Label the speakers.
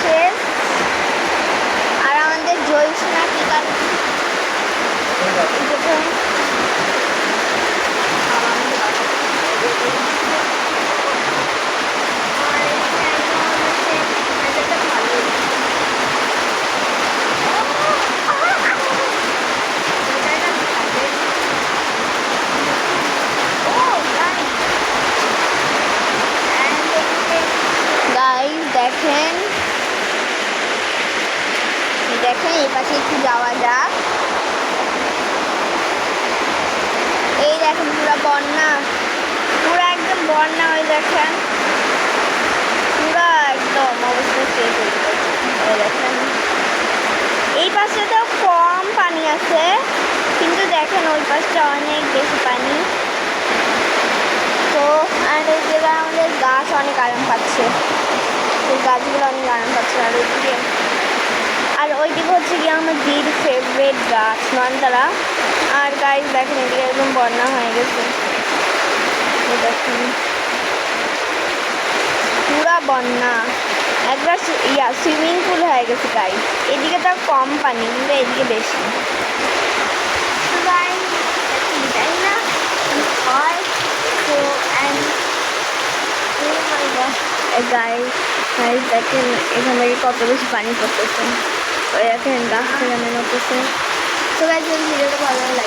Speaker 1: শেষ। আর আমাদের জয়সোনা টিকা দেখেন দেখেন এই পাশে একটু যাওয়া যাক। এই দেখেন পুরো বন্যা, পুরো একদম বন্যা হয়ে দেখেন, পুরো একদম অবস্থা শেষ হয়ে গেছে। এই দেখেন এই পাশটাতেও কম পানি আছে, কিন্তু দেখেন ওই পাশটা অনেক বেশি পানি। তো আর এই জায়গায় আমাদের গাছ অনেক আরাম পাচ্ছে, এই গাছগুলো অনেক আরাম পাচ্ছে। আর ওইদিকে হচ্ছে কি আমার দিদির ফেভারিট গাছ নয়নতারা। আর গাইস দেখেন এদিকে একদম বন্যা হয়ে গেছে, দেখুন পুরা বন্যা, একবার সুইমিং পুল হয়ে গেছে গাইস। এদিকে তো কম পানি, কিন্তু এদিকে বেশি। তো গাইস জানি না হয় তো গাইস দেখেন এখান থেকে কত বেশি পানি পড়তেছে, ওই দেখেন গাছ থেকে নেমে পড়তেছে। তো গাইস ভিডিওটা ভালো লাগে।